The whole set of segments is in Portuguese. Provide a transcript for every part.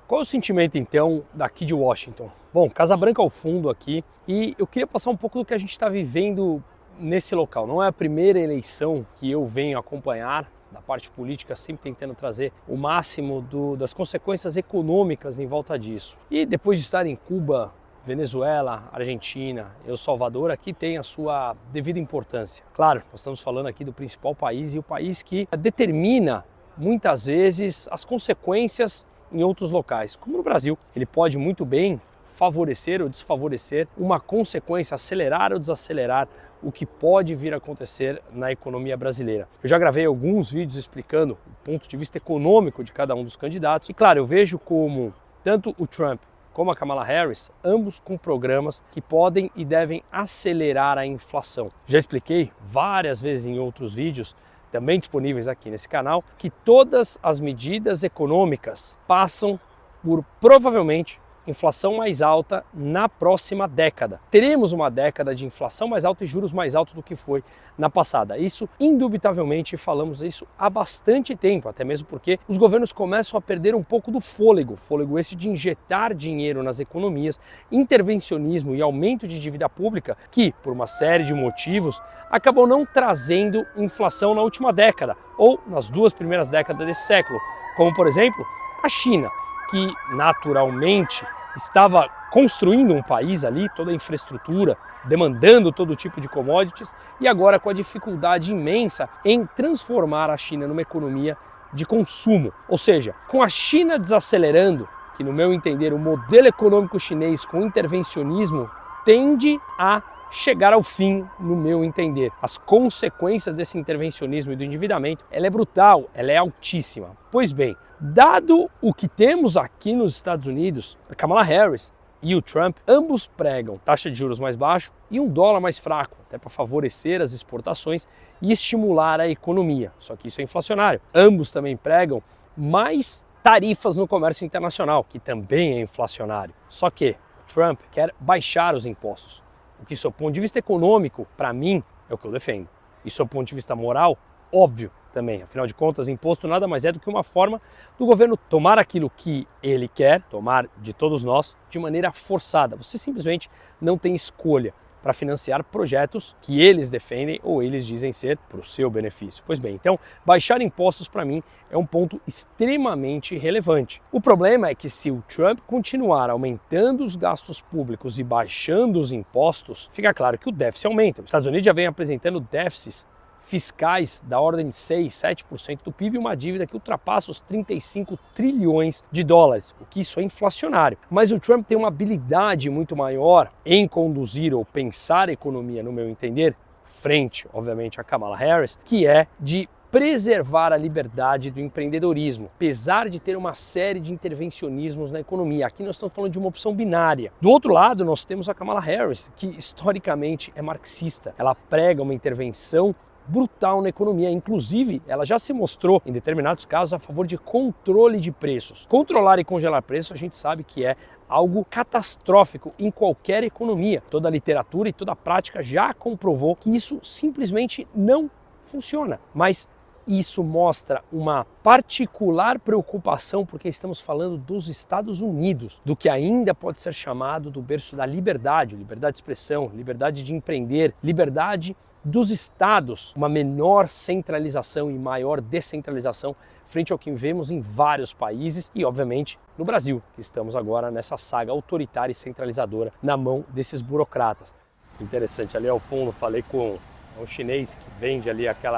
Qual é o sentimento então daqui de Washington? Bom, Casa Branca ao fundo aqui e eu queria passar um pouco do que a gente está vivendo nesse local. Não é a primeira eleição que eu venho acompanhar da parte política, sempre tentando trazer o máximo das consequências econômicas em volta disso. E depois de estar em Cuba, Venezuela, Argentina, El Salvador, aqui tem a sua devida importância. Claro, nós estamos falando aqui do principal país e o país que determina muitas vezes as consequências em outros locais, como no Brasil. Ele pode muito bem favorecer ou desfavorecer uma consequência, acelerar ou desacelerar o que pode vir a acontecer na economia brasileira. Eu já gravei alguns vídeos explicando o ponto de vista econômico de cada um dos candidatos e, claro, eu vejo como tanto o Trump como a Kamala Harris, ambos com programas que podem e devem acelerar a inflação. Já expliquei várias vezes em outros vídeos, também disponíveis aqui nesse canal, que todas as medidas econômicas passam por, provavelmente, inflação mais alta na próxima década. Teremos uma década de inflação mais alta e juros mais altos do que foi na passada. Isso, indubitavelmente, falamos isso há bastante tempo, até mesmo porque os governos começam a perder um pouco do fôlego esse de injetar dinheiro nas economias, intervencionismo e aumento de dívida pública, que, por uma série de motivos, acabou não trazendo inflação na última década, ou nas duas primeiras décadas desse século, como, por exemplo, a China, que naturalmente estava construindo um país ali, toda a infraestrutura, demandando todo tipo de commodities, e agora com a dificuldade imensa em transformar a China numa economia de consumo. Ou seja, com a China desacelerando, que no meu entender o modelo econômico chinês com intervencionismo tende a chegar ao fim, no meu entender. As consequências desse intervencionismo e do endividamento, ela é brutal, ela é altíssima. Pois bem, dado o que temos aqui nos Estados Unidos, a Kamala Harris e o Trump, ambos pregam taxa de juros mais baixo e um dólar mais fraco, até para favorecer as exportações e estimular a economia. Só que isso é inflacionário. Ambos também pregam mais tarifas no comércio internacional, que também é inflacionário. Só que o Trump quer baixar os impostos. O que, sob o ponto de vista econômico, para mim, é o que eu defendo. E, sob o ponto de vista moral, óbvio também. Afinal de contas, imposto nada mais é do que uma forma do governo tomar aquilo que ele quer, tomar de todos nós, de maneira forçada. Você simplesmente não tem escolha para financiar projetos que eles defendem ou eles dizem ser para o seu benefício. Pois bem, então, baixar impostos para mim é um ponto extremamente relevante. O problema é que se o Trump continuar aumentando os gastos públicos e baixando os impostos, fica claro que o déficit aumenta. Os Estados Unidos já vem apresentando déficits fiscais da ordem de 6, 7% do PIB e uma dívida que ultrapassa os 35 trilhões de dólares, o que isso é inflacionário. Mas o Trump tem uma habilidade muito maior em conduzir ou pensar a economia, no meu entender, frente, obviamente, a Kamala Harris, que é de preservar a liberdade do empreendedorismo, apesar de ter uma série de intervencionismos na economia. Aqui nós estamos falando de uma opção binária. Do outro lado, nós temos a Kamala Harris, que historicamente é marxista. Ela prega uma intervenção brutal na economia. Inclusive, ela já se mostrou, em determinados casos, a favor de controle de preços. Controlar e congelar preços, a gente sabe que é algo catastrófico em qualquer economia. Toda a literatura e toda a prática já comprovou que isso simplesmente não funciona. Mas isso mostra uma particular preocupação porque estamos falando dos Estados Unidos, do que ainda pode ser chamado do berço da liberdade, liberdade de expressão, liberdade de empreender, liberdade dos estados, uma menor centralização e maior descentralização frente ao que vemos em vários países e, obviamente, no Brasil, que estamos agora nessa saga autoritária e centralizadora na mão desses burocratas. Interessante, ali ao fundo falei com um chinês que vende ali aquele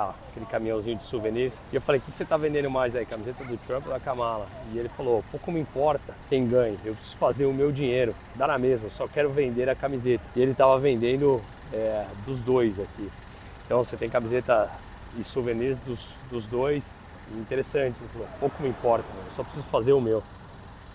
caminhãozinho de souvenirs e eu falei, o que você está vendendo mais aí, camiseta do Trump ou da Kamala? E ele falou, pouco me importa quem ganha, eu preciso fazer o meu dinheiro, dá na mesma, eu só quero vender a camiseta. E ele estava vendendo dos dois aqui. Então você tem camiseta e souvenirs dos dois. Interessante, ele falou, pouco me importa, eu só preciso fazer o meu.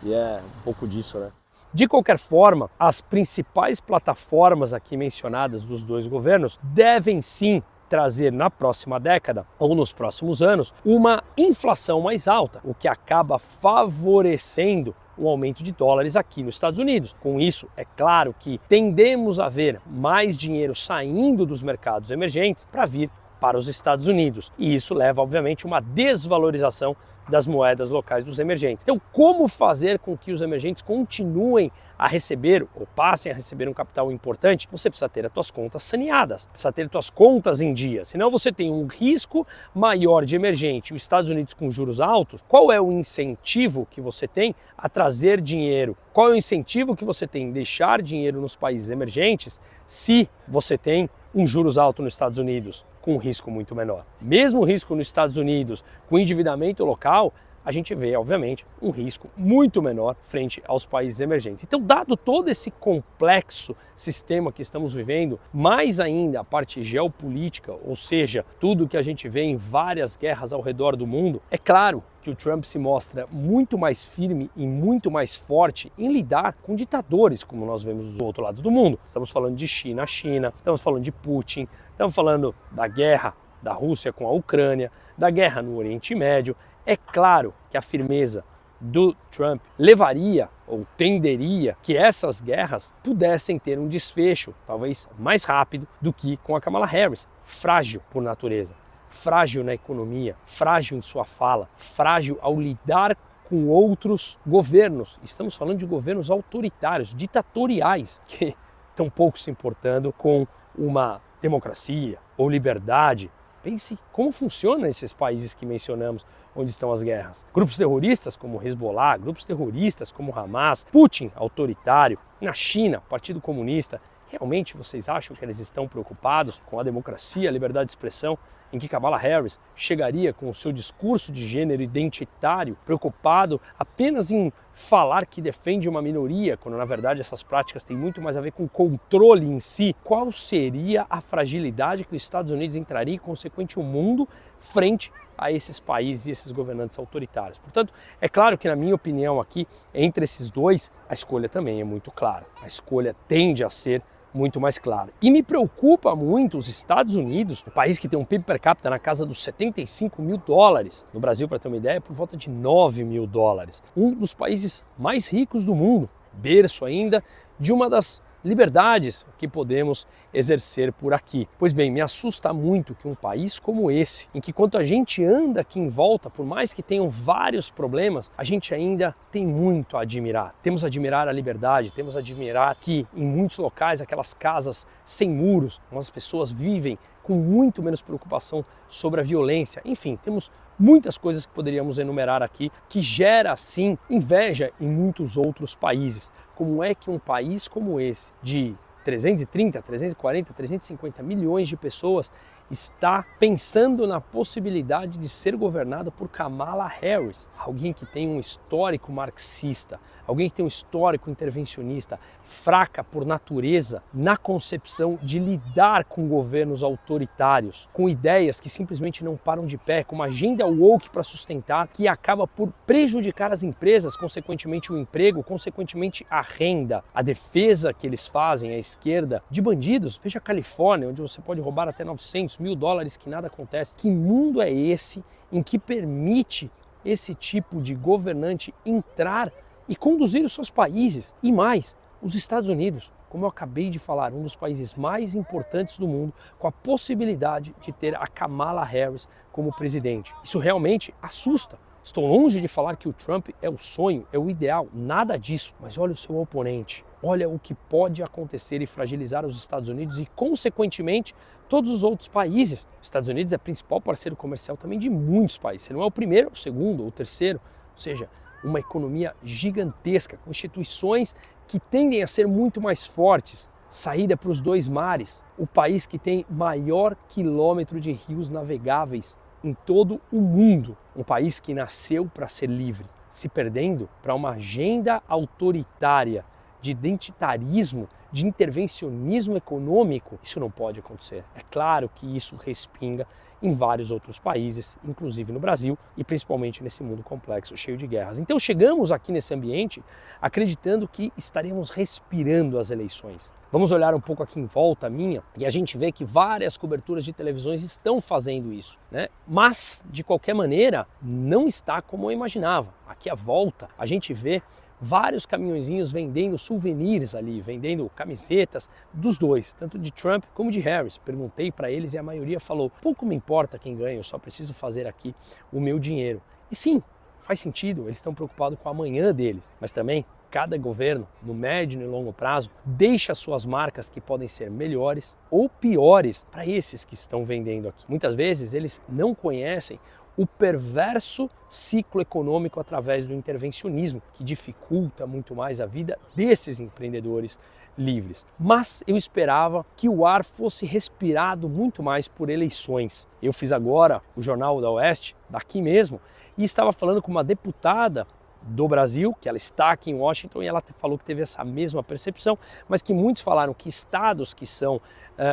E é um pouco disso, né? De qualquer forma, as principais plataformas aqui mencionadas dos dois governos devem sim trazer na próxima década ou nos próximos anos uma inflação mais alta, o que acaba favorecendo um aumento de dólares aqui nos Estados Unidos. Com isso, é claro que tendemos a ver mais dinheiro saindo dos mercados emergentes para vir para os Estados Unidos. E isso leva, obviamente, a uma desvalorização das moedas locais dos emergentes. Então, como fazer com que os emergentes continuem a receber ou passem a receber um capital importante? Você precisa ter as suas contas saneadas, precisa ter as suas contas em dia, senão você tem um risco maior de emergente. Os Estados Unidos com juros altos, qual é o incentivo que você tem a trazer dinheiro? Qual é o incentivo que você tem em deixar dinheiro nos países emergentes se você tem um juros alto nos Estados Unidos com um risco muito menor? Mesmo o risco nos Estados Unidos com endividamento local, a gente vê, obviamente, um risco muito menor frente aos países emergentes. Então, dado todo esse complexo sistema que estamos vivendo, mais ainda a parte geopolítica, ou seja, tudo que a gente vê em várias guerras ao redor do mundo, é claro que o Trump se mostra muito mais firme e muito mais forte em lidar com ditadores, como nós vemos do outro lado do mundo. Estamos falando de China, estamos falando de Putin, estamos falando da guerra da Rússia com a Ucrânia, da guerra no Oriente Médio. É claro que a firmeza do Trump levaria ou tenderia que essas guerras pudessem ter um desfecho, talvez mais rápido do que com a Kamala Harris, frágil por natureza, frágil na economia, frágil em sua fala, frágil ao lidar com outros governos. Estamos falando de governos autoritários, ditatoriais, que estão pouco se importando com uma democracia ou liberdade. Pense como funciona esses países que mencionamos, onde estão as guerras. Grupos terroristas como Hezbollah, grupos terroristas como Hamas, Putin, autoritário, na China, Partido Comunista. Realmente vocês acham que eles estão preocupados com a democracia, a liberdade de expressão, em que Kamala Harris chegaria com o seu discurso de gênero identitário, preocupado apenas em falar que defende uma minoria, quando na verdade essas práticas têm muito mais a ver com controle em si? Qual seria a fragilidade que os Estados Unidos entraria e, consequente, o mundo frente a esses países e esses governantes autoritários? Portanto, é claro que, na minha opinião aqui, entre esses dois, a escolha também é muito clara. A escolha tende a ser muito mais clara. E me preocupa muito os Estados Unidos, um país que tem um PIB per capita na casa dos 75 mil dólares. No Brasil, para ter uma ideia, é por volta de 9 mil dólares. Um dos países mais ricos do mundo, berço ainda de uma das liberdades que podemos exercer por aqui. Pois bem, me assusta muito que um país como esse, em que quando a gente anda aqui em volta, por mais que tenham vários problemas, a gente ainda tem muito a admirar. Temos a admirar a liberdade, temos a admirar que em muitos locais aquelas casas sem muros, onde as pessoas vivem com muito menos preocupação sobre a violência. Enfim, temos muitas coisas que poderíamos enumerar aqui que gera, sim, inveja em muitos outros países. Como é que um país como esse, de 330, 340, 350 milhões de pessoas, está pensando na possibilidade de ser governado por Kamala Harris, alguém que tem um histórico marxista, alguém que tem um histórico intervencionista, fraca por natureza na concepção de lidar com governos autoritários, com ideias que simplesmente não param de pé, com uma agenda woke para sustentar, que acaba por prejudicar as empresas, consequentemente o emprego, consequentemente a renda, a defesa que eles fazem, a esquerda, de bandidos. Veja a Califórnia, onde você pode roubar até 900 mil dólares que nada acontece. Que mundo é esse em que permite esse tipo de governante entrar e conduzir os seus países? E mais, os Estados Unidos, como eu acabei de falar, um dos países mais importantes do mundo, com a possibilidade de ter a Kamala Harris como presidente. Isso realmente assusta. Estou longe de falar que o Trump é o sonho, é o ideal, nada disso. Mas olha o seu oponente, olha o que pode acontecer e fragilizar os Estados Unidos e, consequentemente, todos os outros países. Os Estados Unidos é principal parceiro comercial também de muitos países. Você não é o primeiro, o segundo ou o terceiro. Ou seja, uma economia gigantesca, com instituições que tendem a ser muito mais fortes. Saída para os dois mares, o país que tem maior quilômetro de rios navegáveis em todo o mundo. Um país que nasceu para ser livre, se perdendo para uma agenda autoritária, de identitarismo, de intervencionismo econômico. Isso não pode acontecer. É claro que isso respinga em vários outros países, inclusive no Brasil e principalmente nesse mundo complexo, cheio de guerras. Então chegamos aqui nesse ambiente acreditando que estaremos respirando as eleições. Vamos olhar um pouco aqui em volta minha e a gente vê que várias coberturas de televisões estão fazendo isso, né? Mas, de qualquer maneira, não está como eu imaginava. Aqui à volta a gente vê vários caminhõezinhos vendendo souvenirs ali, vendendo camisetas dos dois, tanto de Trump como de Harris. Perguntei para eles e a maioria falou: pouco me importa quem ganha, eu só preciso fazer aqui o meu dinheiro. E sim, faz sentido, eles estão preocupados com o amanhã deles, mas também cada governo, no médio e longo prazo, deixa suas marcas que podem ser melhores ou piores para esses que estão vendendo aqui. Muitas vezes eles não conhecem o perverso ciclo econômico através do intervencionismo, que dificulta muito mais a vida desses empreendedores livres. Mas eu esperava que o ar fosse respirado muito mais por eleições. Eu fiz agora o Jornal da Oeste, daqui mesmo, e estava falando com uma deputada do Brasil, que ela está aqui em Washington, e ela falou que teve essa mesma percepção, mas que muitos falaram que estados que são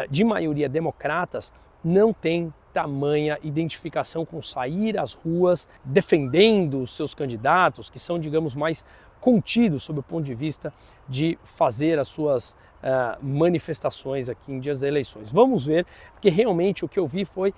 de maioria democratas não têm tamanha identificação com sair às ruas defendendo os seus candidatos, que são, digamos, mais contidos sob o ponto de vista de fazer as suas manifestações aqui em dias das eleições. Vamos ver, porque realmente o que eu vi foi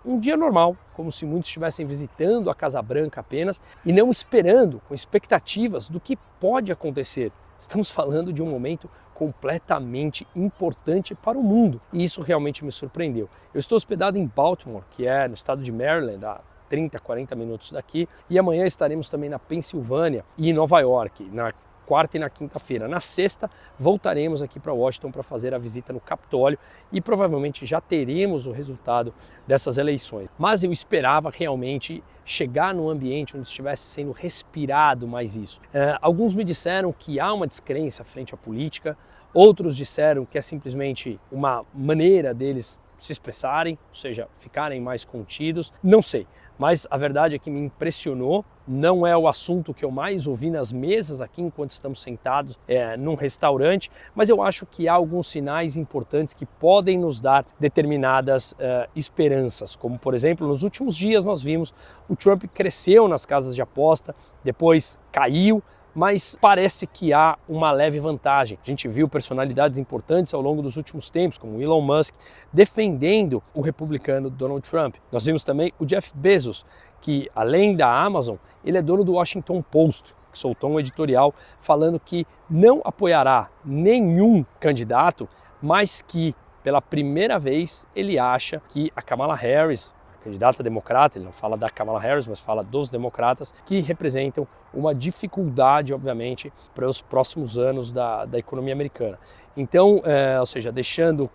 um dia normal, como se muitos estivessem visitando a Casa Branca apenas e não esperando, com expectativas do que pode acontecer. Estamos falando de um momento completamente importante para o mundo e isso realmente me surpreendeu. Eu estou hospedado em Baltimore, que é no estado de Maryland, a 30, 40 minutos daqui, e amanhã estaremos também na Pensilvânia e em Nova York, na quarta e na quinta-feira. Na sexta, voltaremos aqui para Washington para fazer a visita no Capitólio e provavelmente já teremos o resultado dessas eleições. Mas eu esperava realmente chegar num ambiente onde estivesse sendo respirado mais isso. Alguns me disseram que há uma descrença frente à política, outros disseram que é simplesmente uma maneira deles se expressarem, ou seja, ficarem mais contidos, não sei. Mas a verdade é que me impressionou, não é o assunto que eu mais ouvi nas mesas aqui enquanto estamos sentados num restaurante, mas eu acho que há alguns sinais importantes que podem nos dar determinadas esperanças, como por exemplo, nos últimos dias nós vimos o Trump cresceu nas casas de aposta, depois caiu, mas parece que há uma leve vantagem. A gente viu personalidades importantes ao longo dos últimos tempos, como Elon Musk, defendendo o republicano Donald Trump. Nós vimos também o Jeff Bezos, que além da Amazon, ele é dono do Washington Post, que soltou um editorial falando que não apoiará nenhum candidato, mas que pela primeira vez ele acha que a Kamala Harris, candidata democrata, ele não fala da Kamala Harris, mas fala dos democratas, que representam uma dificuldade, obviamente, para os próximos anos da economia americana. Então, ou seja, deixando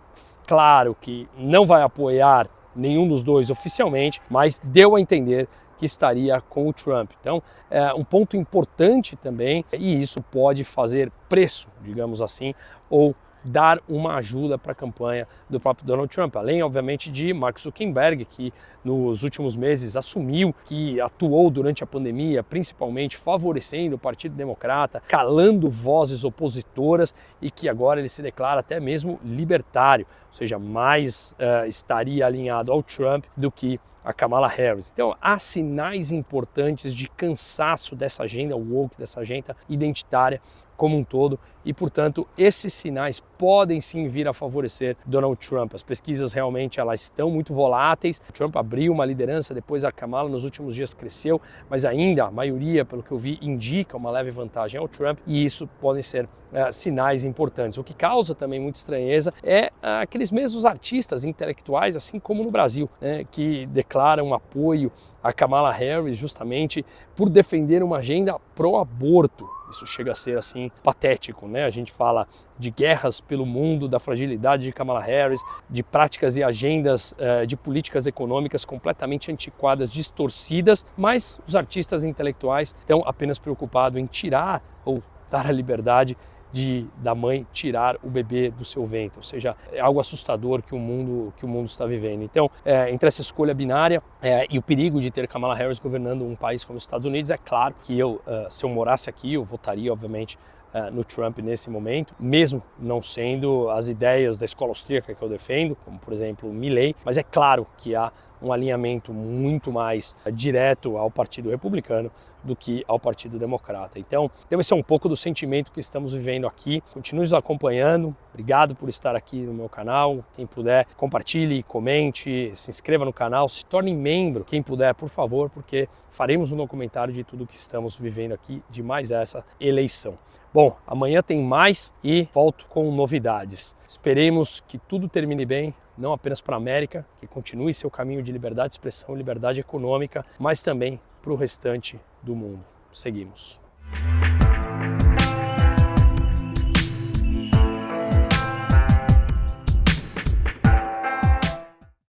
claro que não vai apoiar nenhum dos dois oficialmente, mas deu a entender que estaria com o Trump. Então, é um ponto importante também, e isso pode fazer preço, digamos assim, ou dar uma ajuda para a campanha do próprio Donald Trump, além, obviamente, de Mark Zuckerberg, que nos últimos meses assumiu que atuou durante a pandemia, principalmente favorecendo o Partido Democrata, calando vozes opositoras e que agora ele se declara até mesmo libertário, ou seja, mais estaria alinhado ao Trump do que a Kamala Harris. Então há sinais importantes de cansaço dessa agenda woke, dessa agenda identitária como um todo e, portanto, esses sinais podem sim vir a favorecer Donald Trump. As pesquisas realmente elas estão muito voláteis. O Trump abriu uma liderança, depois a Kamala nos últimos dias cresceu, mas ainda a maioria, pelo que eu vi, indica uma leve vantagem ao Trump e isso podem ser sinais importantes. O que causa também muita estranheza é aqueles mesmos artistas intelectuais, assim como no Brasil, né, que declaram apoio a Kamala Harris justamente por defender uma agenda pró-aborto. Isso chega a ser assim patético, né? A gente fala de guerras pelo mundo, da fragilidade de Kamala Harris, de práticas e agendas de políticas econômicas completamente antiquadas, distorcidas, mas os artistas intelectuais estão apenas preocupados em tirar ou dar a liberdade da mãe tirar o bebê do seu ventre, ou seja, é algo assustador que o mundo está vivendo. Então, entre essa escolha binária e o perigo de ter Kamala Harris governando um país como os Estados Unidos, é claro que se eu morasse aqui, eu votaria, obviamente, no Trump nesse momento, mesmo não sendo as ideias da escola austríaca que eu defendo, como por exemplo o Milley, mas é claro que há um alinhamento muito mais direto ao Partido Republicano do que ao Partido Democrata. Então, esse é um pouco do sentimento que estamos vivendo aqui. Continue nos acompanhando. Obrigado por estar aqui no meu canal. Quem puder, compartilhe, comente, se inscreva no canal, se torne membro, quem puder, por favor, porque faremos um documentário de tudo que estamos vivendo aqui, de mais essa eleição. Bom, amanhã tem mais e volto com novidades. Esperemos que tudo termine bem, não apenas para a América, que continue seu caminho de liberdade de expressão, liberdade econômica, mas também para o restante do mundo. Seguimos.